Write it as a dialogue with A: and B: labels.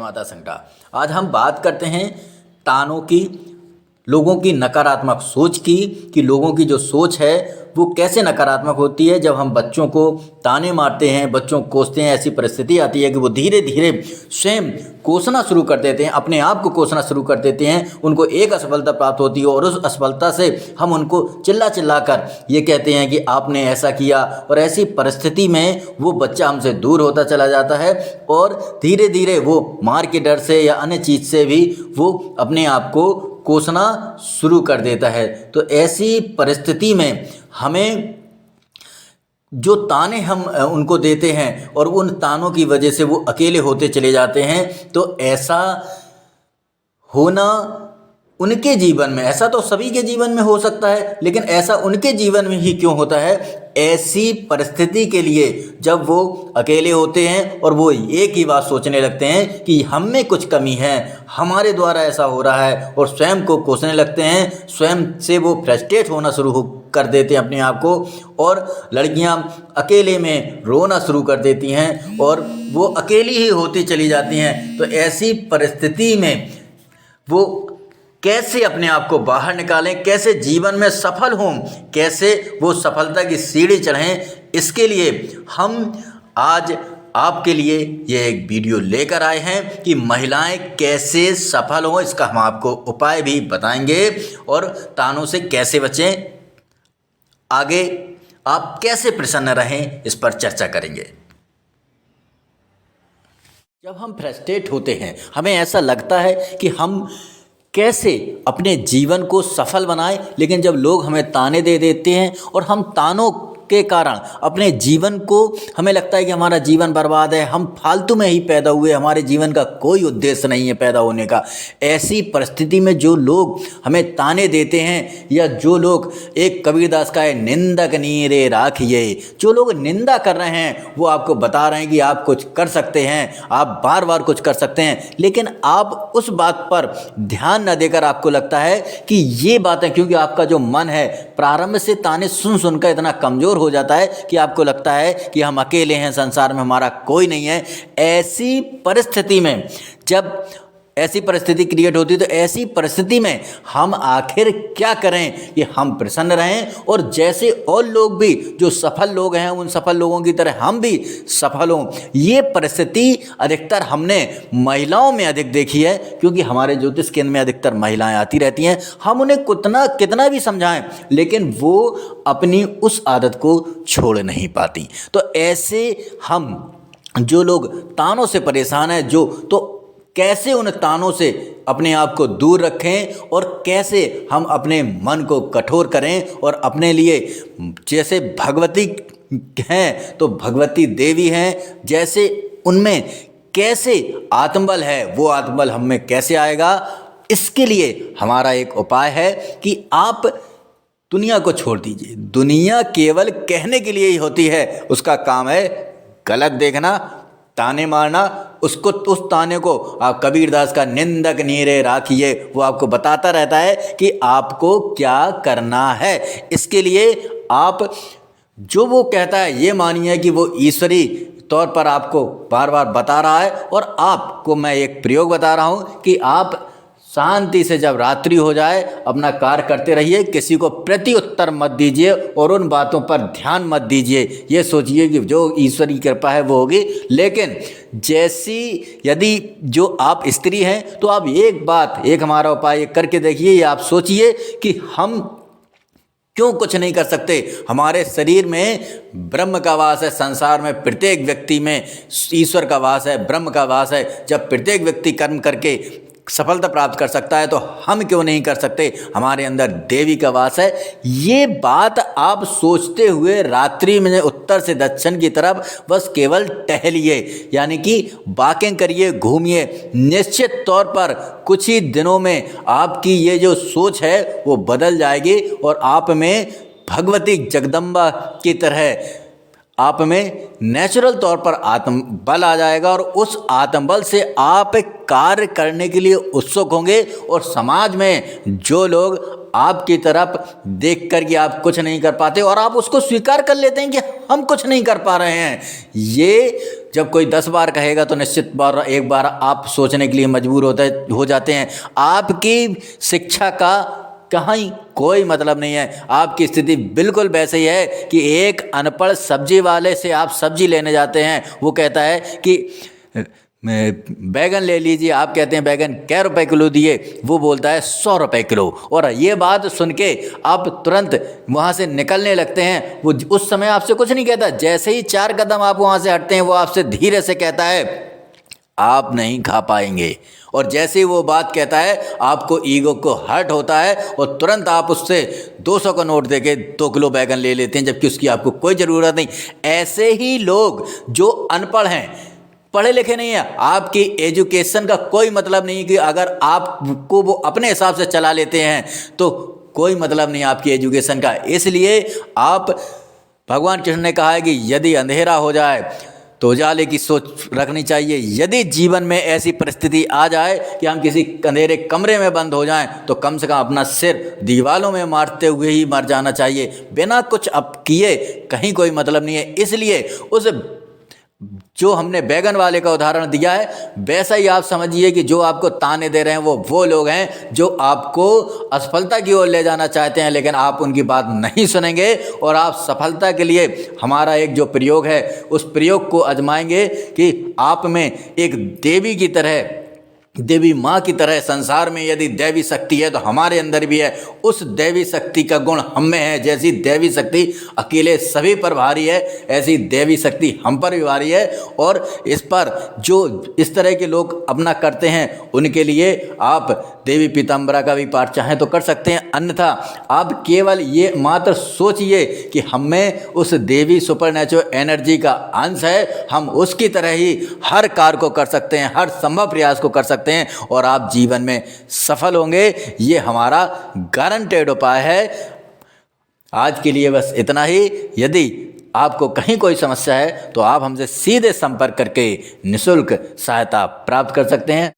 A: माता संकटा। आज हम बात करते हैं तानों की, लोगों की नकारात्मक सोच की, कि लोगों की जो सोच है वो कैसे नकारात्मक होती है। जब हम बच्चों को ताने मारते हैं, बच्चों को कोसते हैं, ऐसी परिस्थिति आती है कि वो धीरे धीरे स्वयं कोसना शुरू कर देते हैं, अपने आप को कोसना शुरू कर देते हैं। उनको एक असफलता प्राप्त होती है और उस असफलता से हम उनको चिल्ला चिल्ला कर ये कहते हैं कि आपने ऐसा किया, और ऐसी परिस्थिति में वो बच्चा हमसे दूर होता चला जाता है और धीरे धीरे वो मार के डर से या अन्य चीज़ से भी वो अपने आप को कोसना शुरू कर देता है। तो ऐसी परिस्थिति में हमें जो ताने हम उनको देते हैं और उन तानों की वजह से वो अकेले होते चले जाते हैं, तो ऐसा होना उनके जीवन में, ऐसा तो सभी के जीवन में हो सकता है, लेकिन ऐसा उनके जीवन में ही क्यों होता है? ऐसी परिस्थिति के लिए जब वो अकेले होते हैं और वो एक ही बात सोचने लगते हैं कि हम में कुछ कमी है, हमारे द्वारा ऐसा हो रहा है, और स्वयं को कोसने लगते हैं। स्वयं से वो फ्रस्ट्रेट होना शुरू कर देते हैं अपने आप को, और लड़कियां अकेले में रोना शुरू कर देती हैं और वो अकेली ही होती चली जाती हैं। तो ऐसी परिस्थिति में वो कैसे अपने आप को बाहर निकालें, कैसे जीवन में सफल हों, कैसे वो सफलता की सीढ़ी चढ़ें, इसके लिए हम आज आपके लिए ये एक वीडियो लेकर आए हैं कि महिलाएं कैसे सफल हों। इसका हम आपको उपाय भी बताएंगे और तानों से कैसे बचें, आगे आप कैसे प्रसन्न रहें, इस पर चर्चा करेंगे। जब हम फ्रस्ट्रेट होते हैं, हमें ऐसा लगता है कि हम कैसे अपने जीवन को सफल बनाएं, लेकिन जब लोग हमें ताने दे देते हैं और हम तानों के कारण अपने जीवन को, हमें लगता है कि हमारा जीवन बर्बाद है, हम फालतू में ही पैदा हुए, हमारे जीवन का कोई उद्देश्य नहीं है पैदा होने का। ऐसी परिस्थिति में जो लोग हमें ताने देते हैं, या जो लोग, एक कबीरदास का है, निंदक नीरे राखिए, जो लोग निंदा कर रहे हैं वो आपको बता रहे हैं कि आप कुछ कर सकते हैं, आप बार बार कुछ कर सकते हैं, लेकिन आप उस बात पर ध्यान न देकर आपको लगता है कि ये बातें, क्योंकि आपका जो मन है प्रारंभ से ताने सुन सुनकर इतना कमज़ोर हो जाता है कि आपको लगता है कि हम अकेले हैं, संसार में हमारा कोई नहीं है। ऐसी परिस्थिति में, जब ऐसी परिस्थिति क्रिएट होती है, तो ऐसी परिस्थिति में हम आखिर क्या करें कि हम प्रसन्न रहें, और जैसे और लोग भी जो सफल लोग हैं उन सफल लोगों की तरह हम भी सफल हों। ये परिस्थिति अधिकतर हमने महिलाओं में अधिक देखी है, क्योंकि हमारे ज्योतिष केंद्र में अधिकतर महिलाएं आती रहती हैं। हम उन्हें कितना भी समझाएं, लेकिन वो अपनी उस आदत को छोड़ नहीं पाती। तो ऐसे हम जो लोग तानों से परेशान हैं, तो कैसे उन तानों से अपने आप को दूर रखें, और कैसे हम अपने मन को कठोर करें, और अपने लिए, जैसे भगवती हैं तो भगवती देवी हैं, जैसे उनमें कैसे आत्मबल है, वो आत्मबल हम में कैसे आएगा। इसके लिए हमारा एक उपाय है कि आप दुनिया को छोड़ दीजिए। दुनिया केवल कहने के लिए ही होती है, उसका काम है गलत देखना, ताने मारना। उसको, उस ताने को आप, कबीरदास का निंदक नीरे राखिए, वो आपको बताता रहता है कि आपको क्या करना है। इसके लिए आप, जो वो कहता है ये मानिए कि वो ईश्वरी तौर पर आपको बार बार बता रहा है, और आपको मैं एक प्रयोग बता रहा हूँ कि आप शांति से जब रात्रि हो जाए अपना कार्य करते रहिए, किसी को प्रति उत्तर मत दीजिए और उन बातों पर ध्यान मत दीजिए। ये सोचिए कि जो ईश्वर की कृपा है वो होगी। लेकिन यदि जो आप स्त्री हैं, तो आप एक हमारा उपाय करके देखिए। ये आप सोचिए कि हम क्यों कुछ नहीं कर सकते। हमारे शरीर में ब्रह्म का वास है, संसार में प्रत्येक व्यक्ति में ईश्वर का वास है, ब्रह्म का वास है। जब प्रत्येक व्यक्ति कर्म करके सफलता प्राप्त कर सकता है, तो हम क्यों नहीं कर सकते। हमारे अंदर देवी का वास है। ये बात आप सोचते हुए रात्रि में उत्तर से दक्षिण की तरफ बस केवल टहलिए, यानी कि वॉकिंग करिए, घूमिए। निश्चित तौर पर कुछ ही दिनों में आपकी ये जो सोच है वो बदल जाएगी, और आप में भगवती जगदम्बा की तरह आप में नेचुरल तौर पर आत्मबल आ जाएगा, और उस आत्मबल से आप कार्य करने के लिए उत्सुक होंगे। और समाज में जो लोग आपकी तरफ देख कर कि आप कुछ नहीं कर पाते और आप उसको स्वीकार कर लेते हैं कि हम कुछ नहीं कर पा रहे हैं, ये जब कोई 10 बार कहेगा तो निश्चित बार एक बार आप सोचने के लिए मजबूर हो जाते हैं। आपकी शिक्षा का कहीं कोई मतलब नहीं है। आपकी स्थिति बिल्कुल वैसे ही है कि एक अनपढ़ सब्जी वाले से आप सब्जी लेने जाते हैं, वो कहता है कि बैगन ले लीजिए, आप कहते हैं बैगन कै रुपए किलो दिए, वो बोलता है 100 रुपए किलो। और ये बात सुन के आप तुरंत वहाँ से निकलने लगते हैं। वो उस समय आपसे कुछ नहीं कहता, जैसे ही 4 कदम आप वहाँ से हटते हैं वो आपसे धीरे से कहता है आप नहीं खा पाएंगे। और जैसे ही वो बात कहता है आपको ईगो को हर्ट होता है और तुरंत आप उससे 200 का नोट देके 2 किलो बैगन ले लेते हैं, जबकि उसकी आपको कोई ज़रूरत नहीं। ऐसे ही लोग जो अनपढ़ हैं, पढ़े लिखे नहीं है, आपकी एजुकेशन का कोई मतलब नहीं कि अगर आपको वो अपने हिसाब से चला लेते हैं तो कोई मतलब नहीं आपकी एजुकेशन का। इसलिए आप, भगवान कृष्ण ने कहा है कि यदि अंधेरा हो जाए तो उजाले की सोच रखनी चाहिए। यदि जीवन में ऐसी परिस्थिति आ जाए कि हम किसी अंधेरे कमरे में बंद हो जाएं तो कम से कम अपना सिर दीवालों में मारते हुए ही मर जाना चाहिए। बिना कुछ अब किए कहीं कोई मतलब नहीं है। इसलिए उस जो हमने बैगन वाले का उदाहरण दिया है, वैसा ही आप समझिए कि जो आपको ताने दे रहे हैं वो लोग हैं जो आपको असफलता की ओर ले जाना चाहते हैं, लेकिन आप उनकी बात नहीं सुनेंगे और आप सफलता के लिए हमारा एक जो प्रयोग है उस प्रयोग को आजमाएंगे कि आप में एक देवी की तरह, देवी माँ की तरह संसार में यदि दैवी शक्ति है तो हमारे अंदर भी है। उस दैवी शक्ति का गुण हम में है। जैसी दैवी शक्ति अकेले सभी पर भारी है, ऐसी दैवी शक्ति हम पर भी भारी है। और इस पर जो इस तरह के लोग अपना करते हैं उनके लिए आप देवी पीताम्बरा का भी पाठ चाहें तो कर सकते हैं, अन्यथा आप केवल ये मात्र सोचिए कि हम में उस देवी सुपरनेचुरल एनर्जी का अंश है। हम उसकी तरह ही हर कार्य को कर सकते हैं, हर संभव प्रयास को कर सकते हैं और आप जीवन में सफल होंगे। ये हमारा गारंटेड उपाय है। आज के लिए बस इतना ही। यदि आपको कहीं कोई समस्या है तो आप हमसे सीधे संपर्क करके निःशुल्क सहायता प्राप्त कर सकते हैं।